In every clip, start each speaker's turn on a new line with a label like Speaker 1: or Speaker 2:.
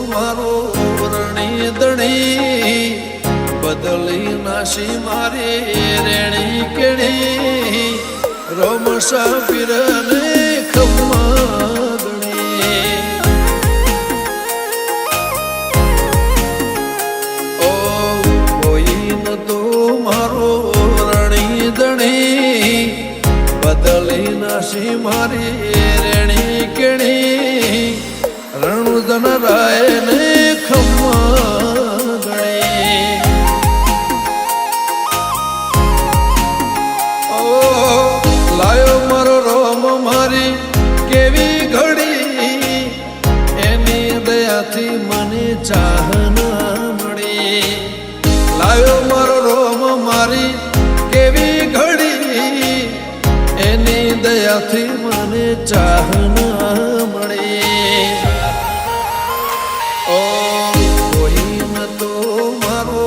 Speaker 1: મારો રણી દણી બદલી નાશી મારી રેણી કેણી રોમસા પીરને ખમ્મા ગણી ઓ કોઈ ન તો મારો રણી દણી બદલી નાશી મારી રેણી કેણી રણુદન રાય ને ખમ્મા ગણે ઓ લાયો મારો રોમ મારી કેવી ઘડી એની દયાથી મને ચાહના મળી લાયો મારો રોમ મારી કેવી ઘડી એની દયાથી મને ચાહના મળી ઓ કોઈ ન તો મારો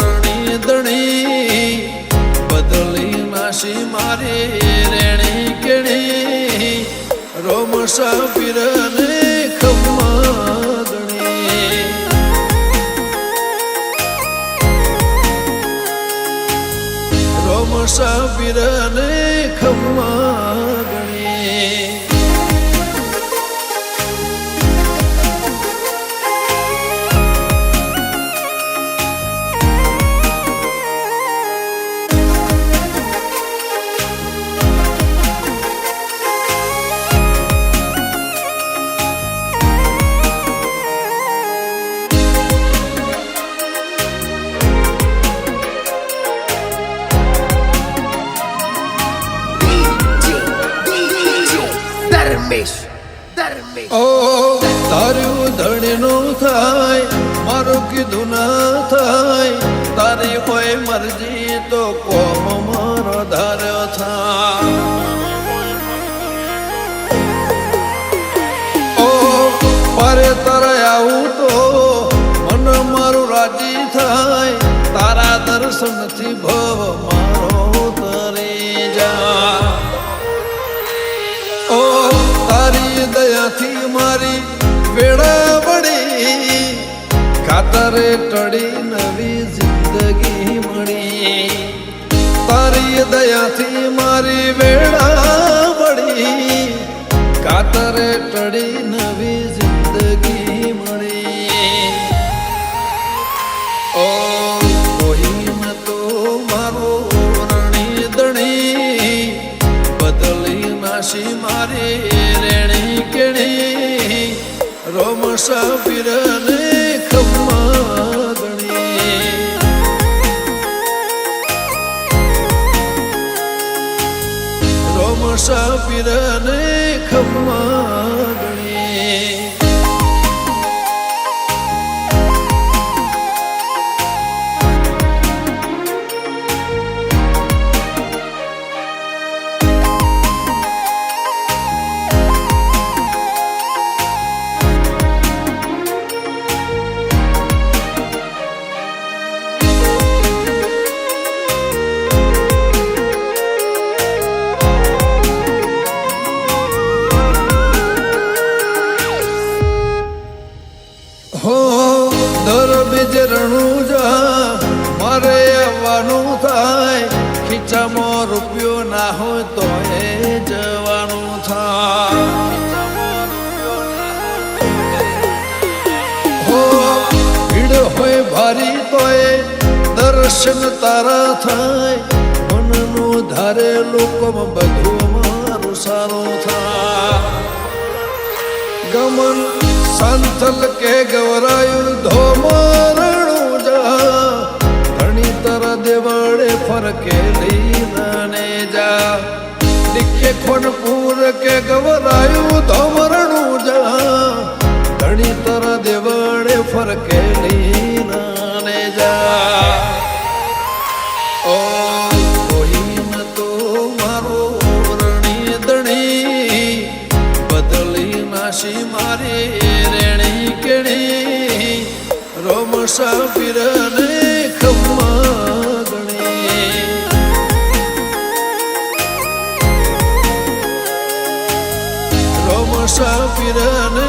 Speaker 1: રણી દણી બદલી નાશી મારી રેણી કેણી રોમસા પીરને ખમ્મા ગણી રોમસા પીરને ખમ્મા ગણી ઓ તારું ધણીનું થાય મારું કીધું ના થાય તારી હોય મરજી તો કોમ મારો ધાર્યો થાય ઓ પારે તારે આવું તો મન મારું રાજી થાય તારા દર્શનથી ભવ મારો તરી જા ઓ તારી દયાથી મારી વેળા વળી ખાતરે ટળી નવી જિંદગી મળી તારી દયાથી મારી વેળા વળી ખાતરે ટળી નવી જિંદગી મળી ઓ કોઈ ન તો મારો રણી દણી બદલી નાશી મારી રેણી કેણી રોમસા પીરને ખમ્મા ગણી રોમસા પીરને ખમ્મા ગણી હો દર બીજ રણુજા મારે આવવાનું થાય ખીચામાં રૂપિયો ના હોય તો એ જવાનું થાય હો ભીડ હોય ભારી તો એ દર્શન તારા થાય મનનું ધારે લોકોમાં બધું મારું સારું થાય ગમન સંથલ કે ગવરાયું ધોમરણું જા ધણી તર દેવાડે ફરકેલી નાને જા ડીકે ખોનપુર કે ગવરાયું ધોમરણું જા ધણી તર દેવાડે ફરકેલી નાને જા ઓ કોઈ ન તો મારો રણી દણી બદલી નાશી મારી રેણી કેણી રોમસા પીરને ખમ્મા ગણી રોમસા પીરને